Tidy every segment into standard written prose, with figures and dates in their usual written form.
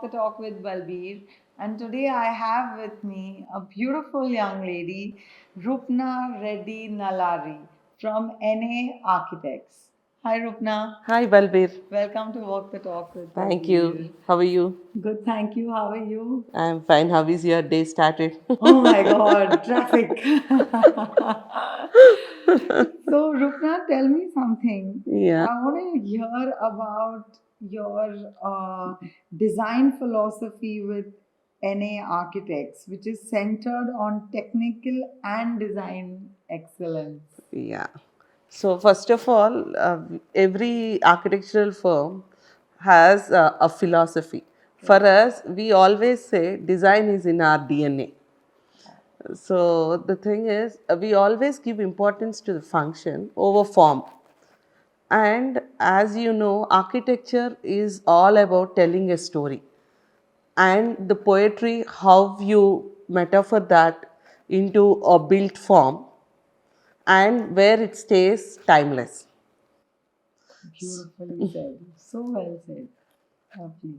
Walk the Talk with Bulbeer. And today I have with me a beautiful young lady, Rupana Reddy Nallari from NA Architects. Hi, Rupana. Hi, Bulbeer. Welcome to Walk the Talk with Thank Bulbeer. you. How are you? Good, thank you. How are you? I'm fine. How is your day started? Oh my God, traffic. So, Rupna, tell me something. Yeah. I want to hear about your design philosophy with NA Architects, which is centered on technical and design excellence. Yeah. So, first of all, every architectural firm has a philosophy. For us, we always say design is in our DNA. So, the thing is, we always give importance to the function over form. And as you know, architecture is all about telling a story. And the poetry, how you metaphor that into a built form and where it stays timeless. Beautifully said. So well said. Lovely.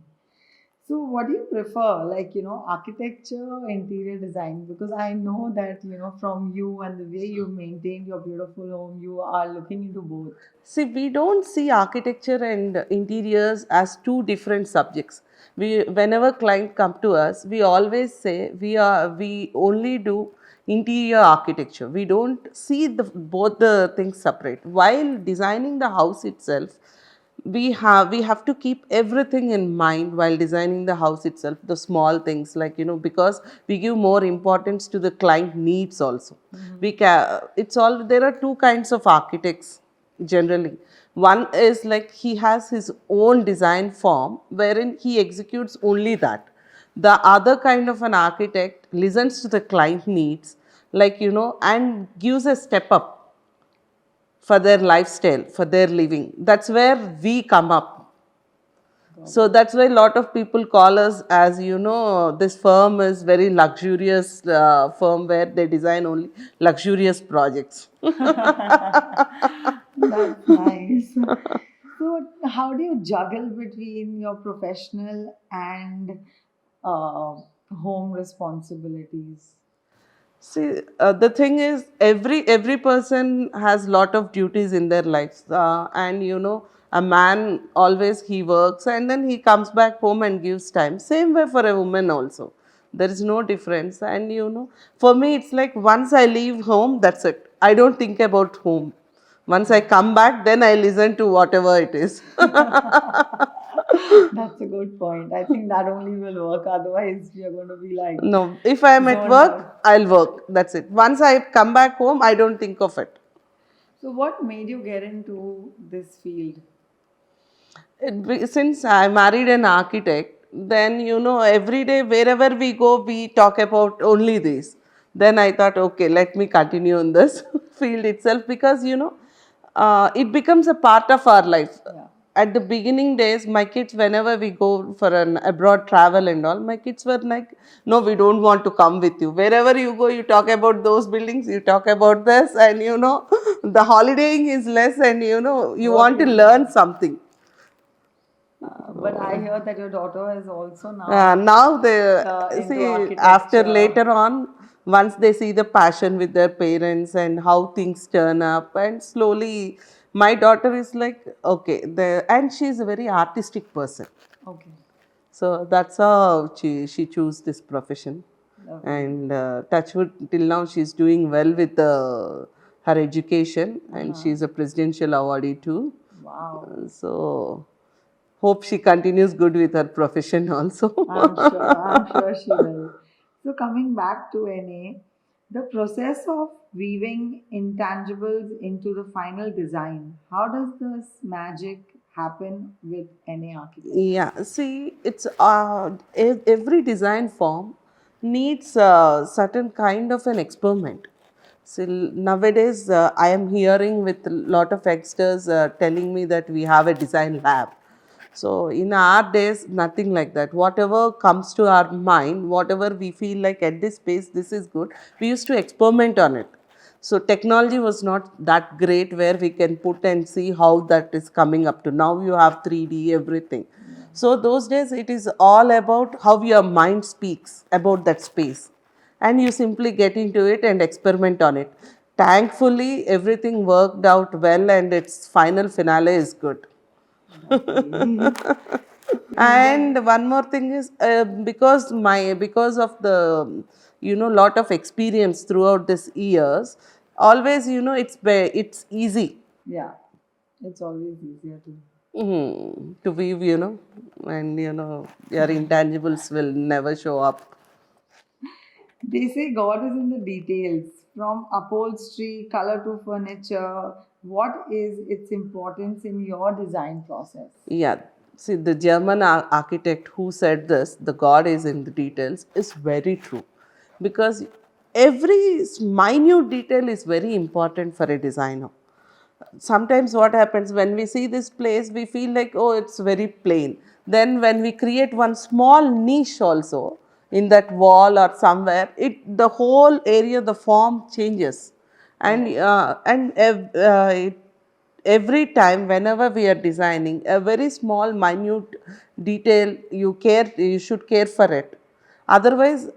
So, what do you prefer, like, architecture or interior design? Because I know that, from you and the way you maintain your beautiful home, you are looking into both. See, we don't see architecture and interiors as two different subjects. Whenever client come to us, we always say we only do interior architecture. We don't see both the things separate. While designing the house itself, we have to keep everything in mind while designing the house itself. The small things, like, because we give more importance to the client needs also. It's all, there are two kinds of architects generally. One is like he has his own design form wherein he executes only that. The other kind of an architect listens to the client needs, like, and gives a step up for their lifestyle, for their living. That's where we come up. So that's why a lot of people call us, as this firm is very luxurious firm where they design only luxurious projects. That's nice. So, how do you juggle between your professional and uh, home responsibilities? See, the thing is, every person has lot of duties in their lives, and a man always he works and then he comes back home and gives time. Same way for a woman also. There is no difference, and for me it's like once I leave home, that's it. I don't think about home. Once I come back, then I listen to whatever it is. That's a good point. I think that only will work. Otherwise, we are going to be like No, if I am at zoned work, out. I'll work. That's it. Once I come back home, I don't think of it. So, what made you get into this field? Since I married an architect, then every day wherever we go, we talk about only this. Then I thought, okay, let me continue in this field itself, because it becomes a part of our life. Yeah. At the beginning days, my kids, whenever we go for an abroad travel and all, my kids were like, no, we don't want to come with you. Wherever you go, you talk about those buildings, you talk about this, and the holidaying is less, and you Work want to is learn more. something. But I hear that your daughter is also now Now they into see, after architecture. later on, once they see the passion with their parents and how things turn up, and slowly my daughter is like, okay, and she's a very artistic person. Okay, So that's how she chose this profession. lovely. And touchwood, till now she's doing well with her education, and Uh-huh. she's a presidential awardee too. Wow. So hope she continues good with her profession also. I'm sure she will. So coming back to NA, the process of weaving intangibles into the final design, how does this magic happen with NA architects? Yeah, see, it's every design form needs certain kind of an experiment. So nowadays, I am hearing with a lot of youngsters telling me that we have a design lab. So in our days, nothing like that. Whatever comes to our mind, whatever we feel like at this space, this is good, we used to experiment on it. So technology was not that great where we can put and see how that is coming up to. Now you have 3D, everything. So those days it is all about how your mind speaks about that space, and you simply get into it and experiment on it. Thankfully, everything worked out well, and its final finale is good. Lovely. And one more thing is, because of the lot of experience throughout this years, always it's easy Yeah, it's always easier to. to weave, and your intangibles will never show up. They say God is in the details, from upholstery, color to furniture. What is its importance in your design process? Yeah, see, the German architect who said this, the God is in the details, is very true, because every minute detail is very important for a designer. Sometimes what happens, when we see this place, we feel like, oh, it's very plain. Then when we create one small niche also in that wall or somewhere, the whole area, the form changes. And Right. every time whenever we are designing a very small minute detail, you should care for it. Otherwise,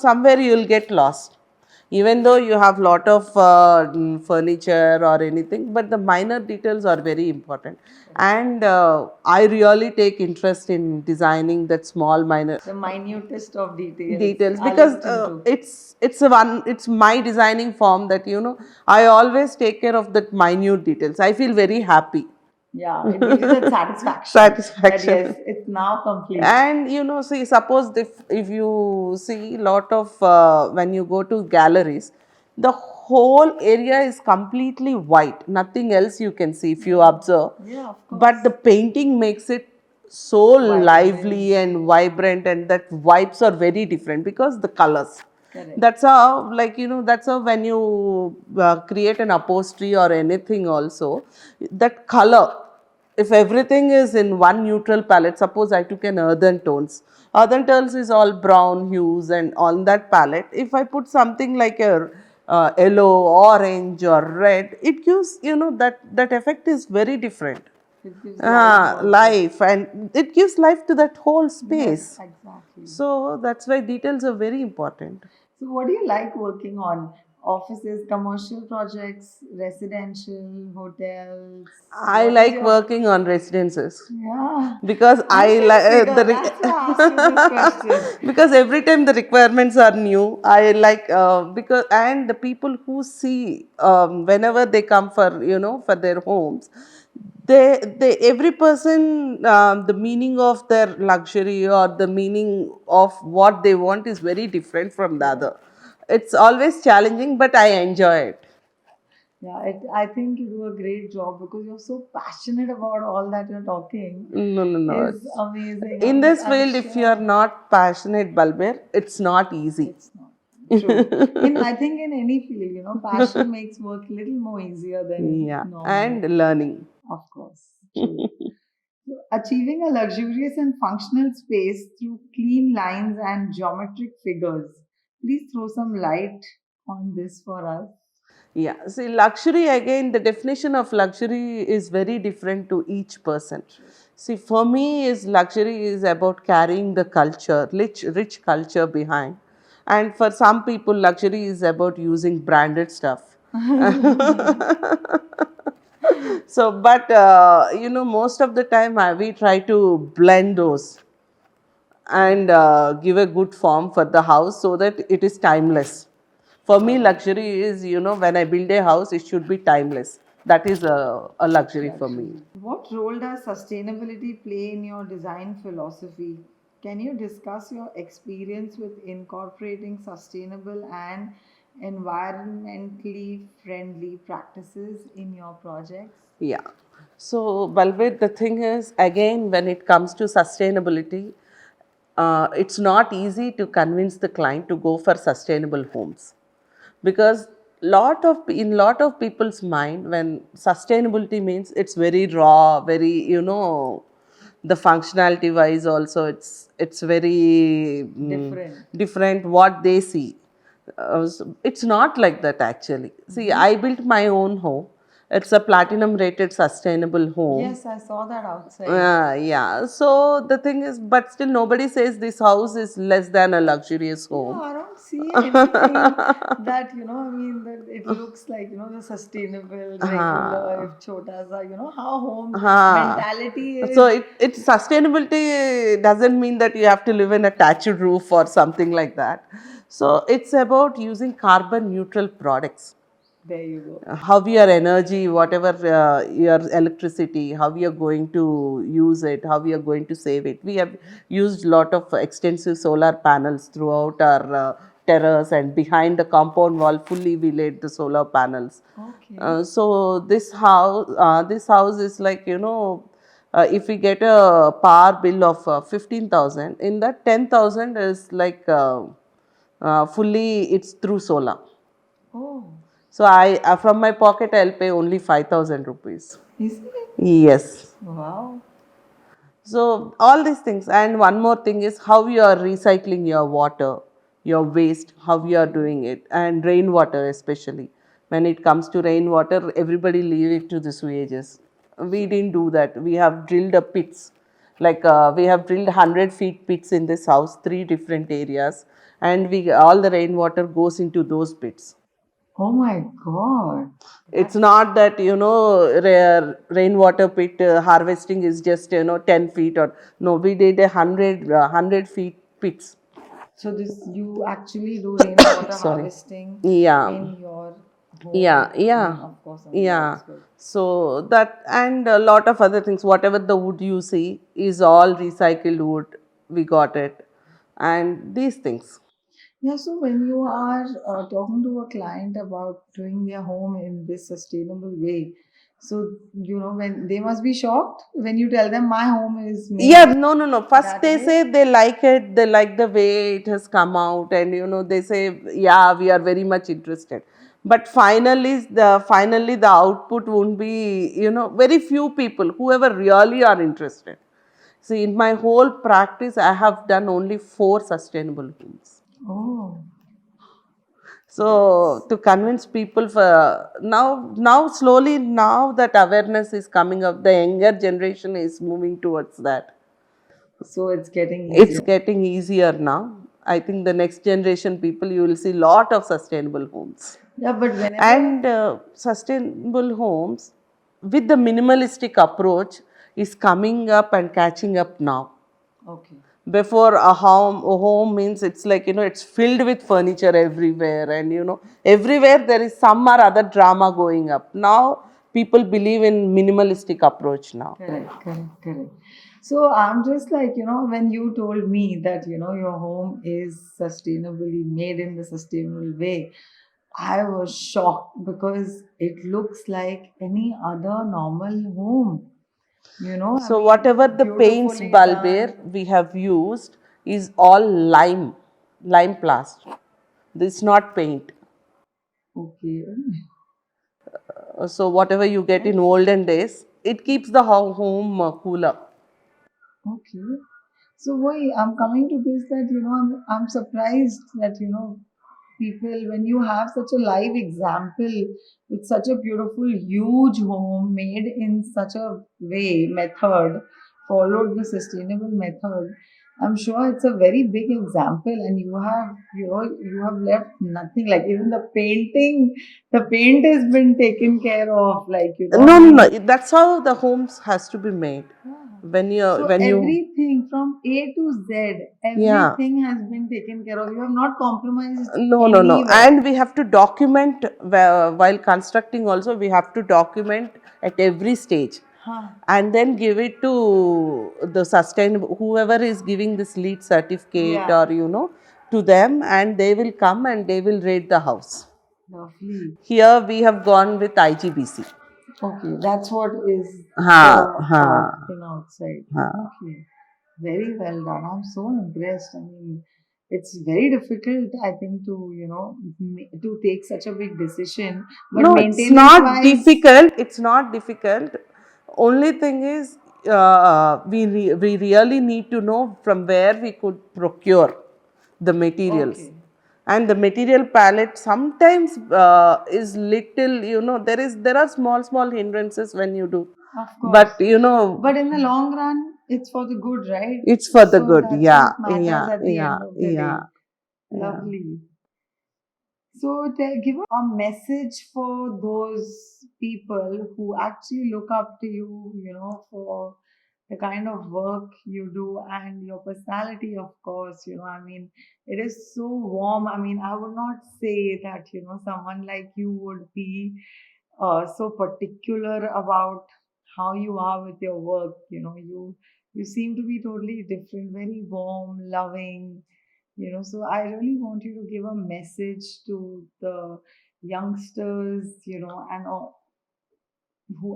somewhere you will get lost, even though you have lot of furniture or anything, but the minor details are very important. And I really take interest in designing that small minor The minutest of details details, are because looked into. it's my designing form that I always take care of that minute details. I feel very happy. Yeah, it gives you that satisfaction that yes, Satisfaction. it's now complete. And see, suppose if you see lot of when you go to galleries, the whole area is completely white, nothing else you can see if you observe. Yeah, of But the course. painting makes it so Vibrant. lively and vibrant, and that vibes are very different because the colors. Correct. That's how, that's how when you create an upholstery or anything also, that color, if everything is in one neutral palette, suppose I took an earthen tones is all brown hues, and on that palette, if I put something like a yellow, orange or red, it gives, that effect is very different. It gives life also. Life, and it gives life to that whole Yes, space. exactly. So that's why details are very important. So, what do you like working on? Offices, commercial projects, residential, hotels? I What is like your. working on residences, Yeah, because I I can like figure. That's why I asked you this question. because every time the requirements are new, I like, because, and the people who see, whenever they come for, for their homes, they every person, the meaning of their luxury or the meaning of what they want is very different from the Correct. other. It's always challenging, but I enjoy it. Yeah, I think you do a great job because you're so passionate about all that you're talking. No, no, no. Is amazing. In this I'm field, if you are sure not passionate, Balbir, it's not easy. it's not true. I think in any field, passion makes work a little more easier than Yeah, normal. and learning. Of course, true. So achieving a luxurious and functional space through clean lines and geometric figures. Please throw some light on this for us. Yeah, see, luxury again, the definition of luxury is very different to each person. True. See, for me, is luxury is about carrying the culture, rich culture behind. And for some people, luxury is about using branded stuff. So, but most of the time we try to blend those and give a good form for the house so that it is timeless. For me, Wow. luxury is, when I build a house, it should be timeless. That is a luxury for me. Luxury. What role does sustainability play in your design philosophy? Can you discuss your experience with incorporating sustainable and environmentally friendly practices in your projects? Yeah. So, Balbir, the thing is, again, when it comes to sustainability, it's not easy to convince the client to go for sustainable homes, because lot of people's mind, when sustainability means, it's very raw, very, the functionality wise also, it's very Different. different what they see. So it's not like that actually. See, I built my own home, It's a platinum rated sustainable home. Yes, I saw that outside. Yeah. So the thing is, but still nobody says this house is less than a luxurious Yeah, home. I don't see anything that, I mean, that it looks like, the sustainable, regular, Ah, if chotas are, how homes ah. mentality So is. it's sustainability doesn't mean that you have to live in a thatched roof or something like that. So it's about using carbon neutral products. There you go. How your energy, whatever your electricity, how we are going to use it, how we are going to save it. We have used lot of extensive solar panels throughout our terrace, and behind the compound wall fully we laid the solar panels. Okay. So this house is like, if we get a power bill of 15,000, in that 10,000 is like fully it's through solar. Oh, So from my pocket, I'll pay only 5,000 rupees. is it? Yes. Wow. So all these things, and one more thing is how you are recycling your water, your waste, how you are doing it, and rainwater especially. When it comes to rainwater, everybody leave it to the sewages. We So, didn't do that. We have drilled a pits, like we have drilled 100 feet pits in this house, three different areas, and we all the rainwater goes into those pits. oh my God. It's That's not that, rainwater pit harvesting is just 10 feet, or no, we did 100 feet pits. so this you actually do rainwater Sorry. harvesting Yeah. in your home. Yeah, yeah, Of course, I mean yeah. that's good. So that, and a lot of other things, whatever the wood you see is all recycled wood. We got it, and these things. Yeah, so when you are talking to a client about doing their home in this sustainable way, so when they must be shocked when you tell them my home is Yeah, made no, no, no. First that they way. say they like it, they like the way it has come out, and they say, yeah, we are very much interested. But finally the output won't be, very few people, whoever really are interested. See, in my whole practice, I have done only 4 sustainable homes. Oh, So that's to convince people, for now slowly, now that awareness is coming up, the younger generation is moving towards that. so it's getting It's easier. getting easier now. I think the next generation people, you will see lot of sustainable homes. Yeah, but whenever And sustainable homes with the minimalistic approach is coming up and catching up now. okay. Before, a home means it's like, it's filled with furniture everywhere, and everywhere there is some or other drama going up. Now people believe in minimalistic approach now. Correct, correct, correct. So I'm just like, when you told me that, your home is sustainably made in the sustainable way, I was shocked because it looks like any other normal home. I So mean, whatever the paints, beautifully Bulbeer, done. we have used is all lime plaster. This is not paint. Okay. So whatever you get in Okay. olden days, it keeps the home cooler. Okay. So why I'm coming to this that I'm surprised that people when you have such a live example with such a beautiful huge home made in such a way method followed the sustainable method. I'm sure it's a very big example, and you have left nothing like even the paint has been taken care of. Like I No, no, mean, no. That's how the homes has to be made. yeah. So When you everything from A to Z, yeah. everything has been taken care of. You have not compromised No, no, no. anywhere. And we have to document while constructing also, we have to document at every stage, Huh. and then give it to the sustainable, whoever is giving this LEED certificate, Yeah. or to them, and they will come and they will rate the house. Lovely. Here we have gone with IGBC. Okay, that's what is Ha, the ha, thing outside. ha. Okay, very well done. I'm so impressed. I mean, it's very difficult, I think, to take such a big decision, but No, it's maintenance not wise, difficult. It's not difficult. Only thing is, we really need to know from where we could procure the materials. okay. and the material palette sometimes is little, there are small hindrances when you do, Of but course. But in the long run, it's for the good, right? it's for the So good. that's Yeah, what matters yeah, at the yeah, end of the yeah, day. yeah. Lovely. So they give a message for those people who actually look up to you, for the kind of work you do and your personality, of course. I mean, it is so warm. I mean, I would not say that, someone like you would be so particular about how you are with your work. You seem to be totally different, very warm, loving. So I really want you to give a message to the youngsters, and all,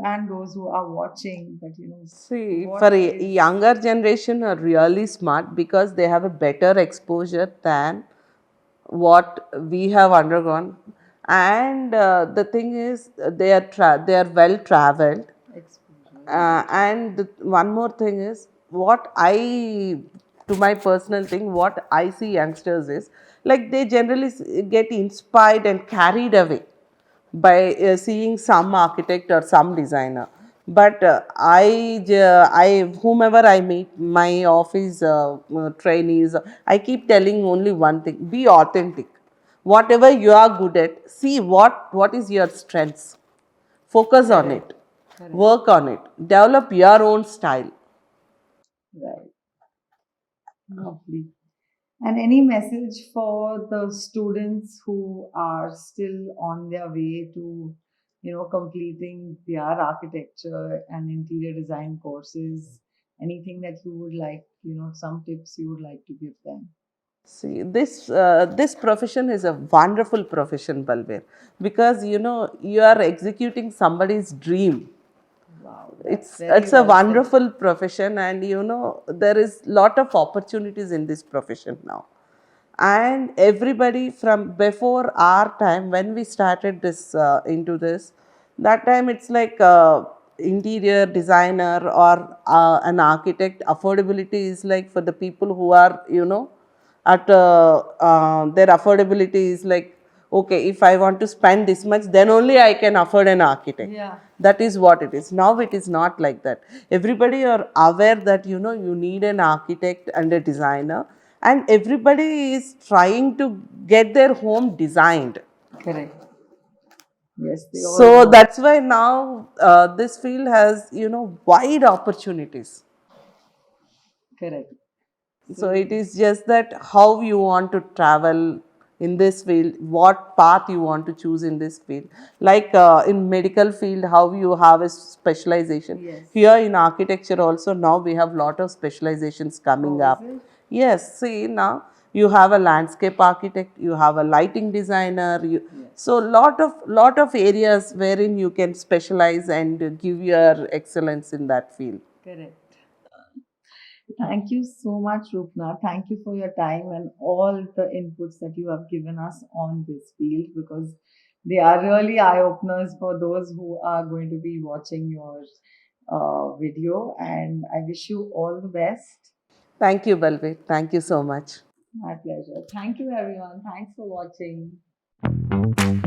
and those who are watching. But See, for what a is younger generation are really smart because they have a better exposure than what we have undergone, and the thing is, they are well traveled, exposure? Right. and one more thing is, what I to my personal thing, what I see youngsters is like they generally get inspired and carried away by seeing some architect or some designer. But whomever I meet, my office trainees, I keep telling only one thing: be authentic. Whatever you are good at, see what is your strengths. Focus on Correct. it, Correct. work on it, develop your own style. Right. Lovely. And any message for the students who are still on their way to, completing their architecture and interior design courses? Anything that you would like, some tips you would like to give them? See, this profession is a wonderful profession, Balbir, because you are executing somebody's dream. Wow, that's it's very it's a well said. wonderful profession, and there is lot of opportunities in this profession now. And everybody from before our time, when we started this into this, that time it's like interior designer or an architect, affordability is like for the people who are at their affordability is like, okay, if I want to spend this much, then only I can afford an architect. Yeah, That is what it is. Now it is not like that. Everybody are aware that you need an architect and a designer, and everybody is trying to get their home designed. correct. Yes, they all So want. that's why now this field has wide opportunities. Correct. So So, it is just that how you want to travel in this field, what path you want to choose in this field. Like in medical field, how you have a specialization. yes. Here in architecture also, now we have lot of specializations Oh, coming is up. it? Yes, see now you have a landscape architect, you have a lighting designer. So Yes. lot of areas wherein you can specialize and give your excellence in that field. Correct. Thank you so much, Rupna. Thank you for your time and all the inputs that you have given us on this field, because they are really eye openers for those who are going to be watching your video. And I wish you all the best. Thank you, Balveer. Thank you so much. My pleasure. Thank you, everyone. Thanks for watching.